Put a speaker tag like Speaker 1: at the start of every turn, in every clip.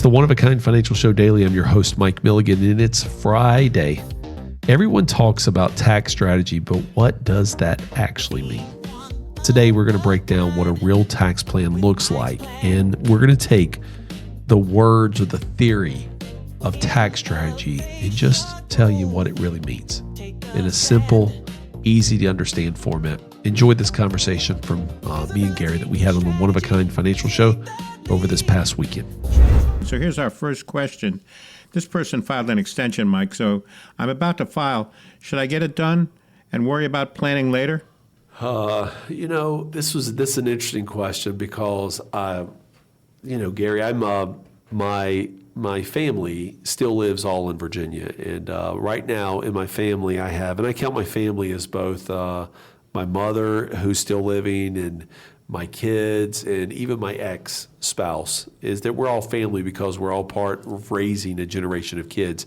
Speaker 1: the One of a Kind Financial Show Daily. I'm your host, Mike Milligan, and it's Friday. Everyone talks about tax strategy, but what does that actually mean? Today, we're going to break down what a real tax plan looks like, and we're going to take the words or the theory of tax strategy and just tell you what it really means in a simple, easy to understand format. Enjoyed this conversation from me and Gary that we had on the One of a Kind Financial Show over this past weekend.
Speaker 2: So here's our first question. This person filed an extension, Mike, so I'm about to file. Should I get it done and worry about planning later?
Speaker 1: This is an interesting question because, Gary, my family still lives all in Virginia. And right now in my family and I count my family as both my mother who's still living and my kids and even my ex-spouse, is that we're all family because we're all part of raising a generation of kids.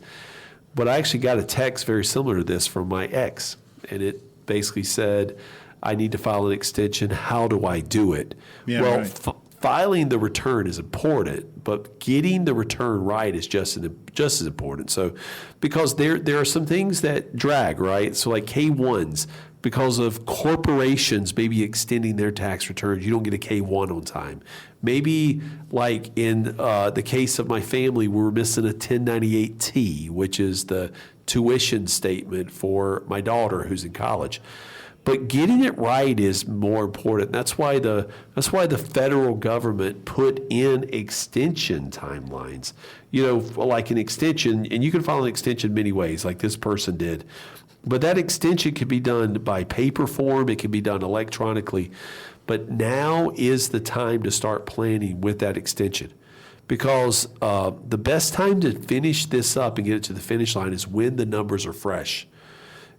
Speaker 1: But I actually got a text very similar to this from my ex, and it basically said, I need to file an extension. How do I do it?
Speaker 2: Yeah,
Speaker 1: well,
Speaker 2: right.
Speaker 1: Filing the return is important, but getting the return right is just as important. So, because there are some things that drag, right? So like K-1s, because of corporations maybe extending their tax returns, you don't get a K-1 on time. Maybe like in the case of my family, we're missing a 1098-T, which is the tuition statement for my daughter who's in college. But getting it right is more important. That's why the federal government put in extension timelines. Like an extension, and you can file an extension many ways, like this person did. But that extension can be done by paper form. It can be done electronically. But now is the time to start planning with that extension, because the best time to finish this up and get it to the finish line is when the numbers are fresh.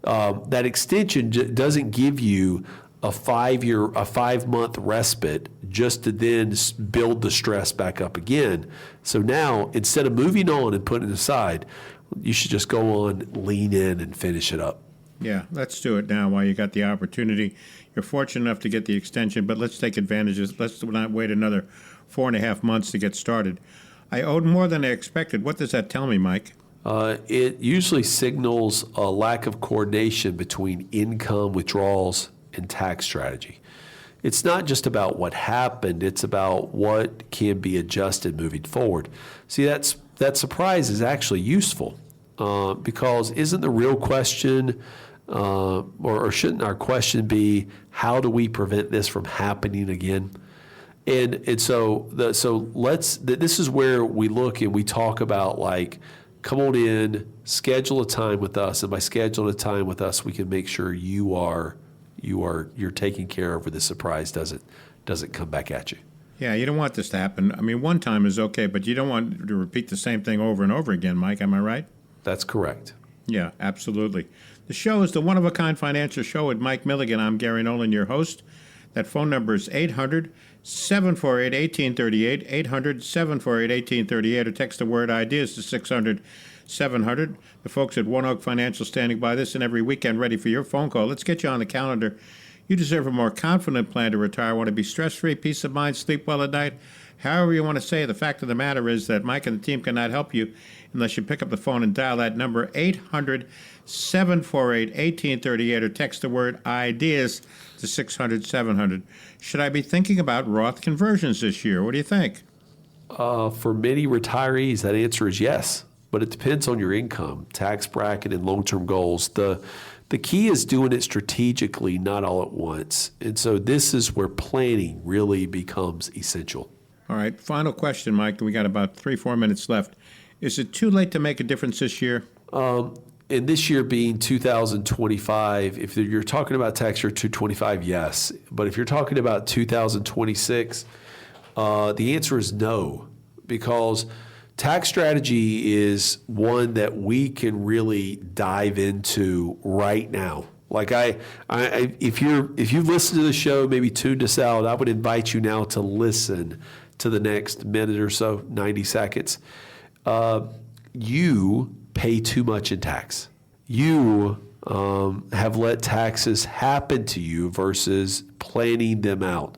Speaker 1: That extension doesn't give you a 5-month respite just to then build the stress back up again. So now, instead of moving on and putting it aside, you should just go on, lean in, and finish it up.
Speaker 2: Yeah, let's do it now while you got the opportunity. You're fortunate enough to get the extension, but let's take advantages. Let's not wait another 4.5 months to get started. I owed more than I expected. What does that tell me, Mike?
Speaker 1: It usually signals a lack of coordination between income withdrawals and tax strategy. It's not just about what happened, it's about what can be adjusted moving forward. See, that surprise is actually useful because isn't the real question, or shouldn't our question be, how do we prevent this from happening again? And so this is where we look and we talk about, like, come on in, schedule a time with us, and by scheduling a time with us, we can make sure you're taken care of, where the surprise doesn't come back at you.
Speaker 2: Yeah, you don't want this to happen. I mean, one time is okay, but you don't want to repeat the same thing over and over again, Mike. Am I right?
Speaker 1: That's correct.
Speaker 2: Yeah, absolutely. The show is the One of a Kind Financial Show with Mike Milligan. I'm Gary Nolan, your host. That phone number is 800-748-1838, 800-748-1838, or text the word IDEAS to 600-700. The folks at One Oak Financial standing by this and every weekend ready for your phone call. Let's get you on the calendar. You deserve a more confident plan to retire. Want to be stress-free, peace of mind, sleep well at night. However you want to say it, the fact of the matter is that Mike and the team cannot help you unless you pick up the phone and dial that number, 800-748-1838, or text the word IDEAS to 600-700. Should I be thinking about Roth conversions this year? What do you think?
Speaker 1: For many retirees, that answer is yes, but it depends on your income, tax bracket, and long-term goals. The key is doing it strategically, not all at once. And so this is where planning really becomes essential.
Speaker 2: All right, final question, Mike. We got about 3-4 minutes left. Is it too late to make a difference this year?
Speaker 1: And this year being 2025, if you're talking about tax year 225, yes. But if you're talking about 2026, the answer is no, because tax strategy is one that we can really dive into right now. Like if you've listened to the show, maybe tuned us out, I would invite you now to listen to the next minute or so, 90 seconds. You pay too much in tax. You have let taxes happen to you versus planning them out.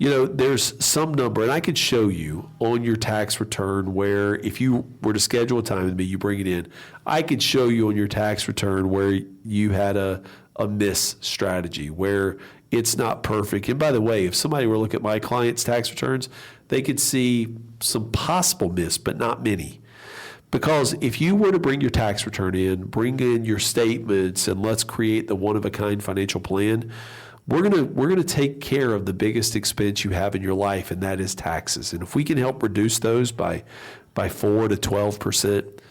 Speaker 1: there's some number, and I could show you on your tax return where if you were to schedule a time with me, you bring it in, I could show you on your tax return where you had a miss strategy, where it's not perfect. And by the way, if somebody were to look at my clients' tax returns, they could see some possible miss, but not many. Because if you were to bring your tax return in, bring in your statements, and let's create the one-of-a-kind financial plan, we're gonna take care of the biggest expense you have in your life, and that is taxes. And if we can help reduce those by 4 to 12%,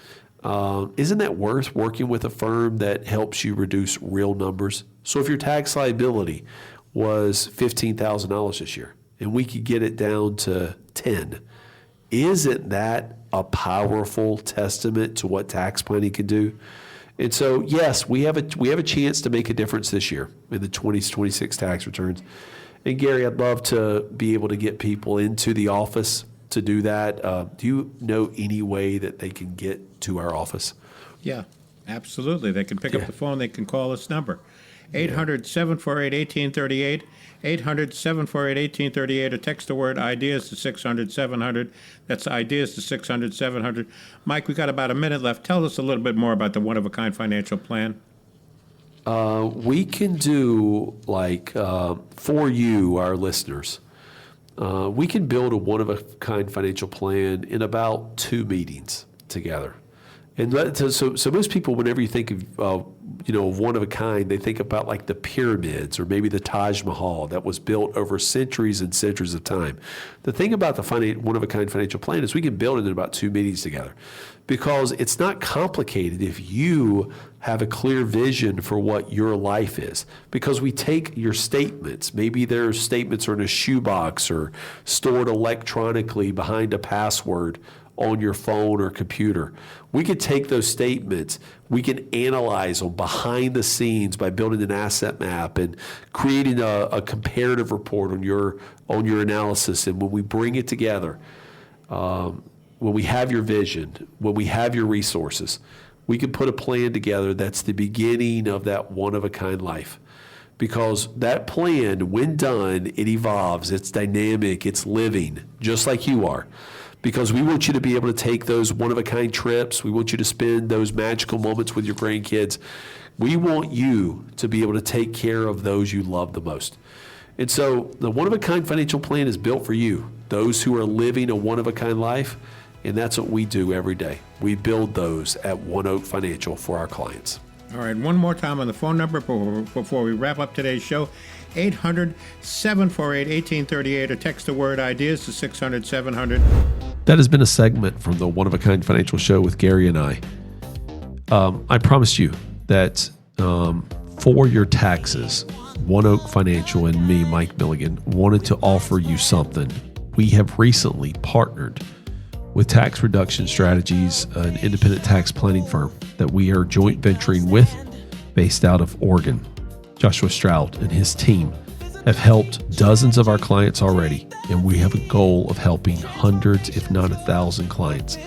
Speaker 1: isn't that worth working with a firm that helps you reduce real numbers? So if your tax liability was $15,000 this year, and we could get it down to 10, isn't that a powerful testament to what tax planning can do? And so, yes, we have a chance to make a difference this year in the 2026 tax returns. And Gary, I'd love to be able to get people into the office to do that. Do you know any way that they can get to our office?
Speaker 2: Yeah, absolutely. They can pick up the phone. They can call this number, 800-748-1838, 800-748-1838, or text the word IDEAS to 600-700. That's IDEAS to 600-700. Mike, we got about a minute left. Tell us a little bit more about the one-of-a-kind financial plan.
Speaker 1: We can do, for you, our listeners, we can build a one-of-a-kind financial plan in about 2 meetings together. And so most people, whenever you think of one of a kind, they think about like the pyramids or maybe the Taj Mahal that was built over centuries and centuries of time. The thing about the one of a kind financial plan is we can build it in about 2 meetings together, because it's not complicated if you have a clear vision for what your life is. Because we take your statements, maybe their statements are in a shoebox or stored electronically behind a password on your phone or computer. We could take those statements, we can analyze them behind the scenes by building an asset map and creating a comparative report on your analysis. And when we bring it together, when we have your vision, when we have your resources, we can put a plan together that's the beginning of that one-of-a-kind life. Because that plan, when done, it evolves, it's dynamic, it's living, just like you are. Because we want you to be able to take those one-of-a-kind trips. We want you to spend those magical moments with your grandkids. We want you to be able to take care of those you love the most. And so the one-of-a-kind financial plan is built for you, those who are living a one-of-a-kind life, and that's what we do every day. We build those at One Oak Financial for our clients.
Speaker 2: All right, one more time on the phone number before we wrap up today's show, 800-748-1838, or text the word IDEAS to 600-700.
Speaker 1: That has been a segment from the One of a Kind Financial Show with Gary and I. I promised you that for your taxes, One Oak Financial and me, Mike Milligan, wanted to offer you something. We have recently partnered with Tax Reduction Strategies, an independent tax planning firm that we are joint venturing with based out of Oregon. Joshua Stroud and his team have helped dozens of our clients already, and we have a goal of helping hundreds, if not 1,000 clients.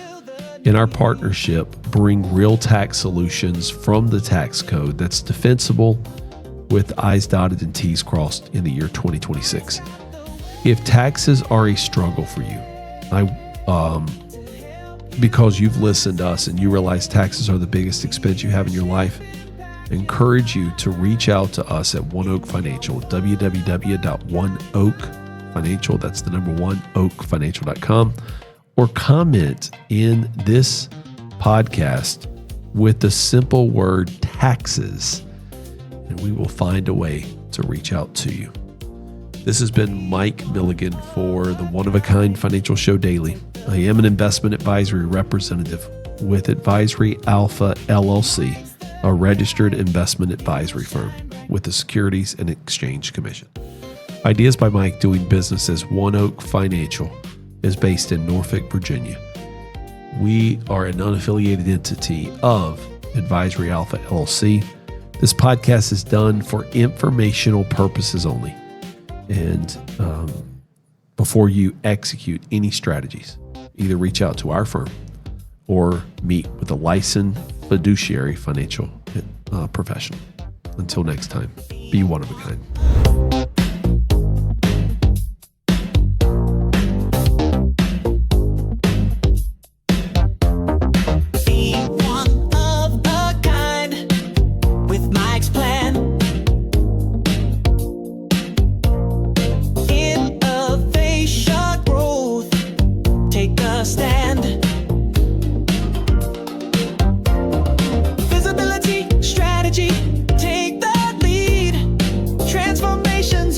Speaker 1: In our partnership, bring real tax solutions from the tax code that's defensible with I's dotted and T's crossed in the year 2026. If taxes are a struggle for you, because you've listened to us and you realize taxes are the biggest expense you have in your life, I encourage you to reach out to us at One Oak Financial, www.oneoakfinancial, that's the number 1, oakfinancial.com, or comment in this podcast with the simple word taxes, and we will find a way to reach out to you. This has been Mike Milligan for the One of a Kind Financial Show Daily. I am an investment advisory representative with Advisory Alpha LLC, a registered investment advisory firm with the Securities and Exchange Commission. Ideas by Mike, doing business as One Oak Financial, is based in Norfolk, Virginia. We are an unaffiliated entity of Advisory Alpha LLC. This podcast is done for informational purposes only. And before you execute any strategies, either reach out to our firm or meet with a licensed fiduciary financial professional. Until next time, be one of a kind.
Speaker 3: transformations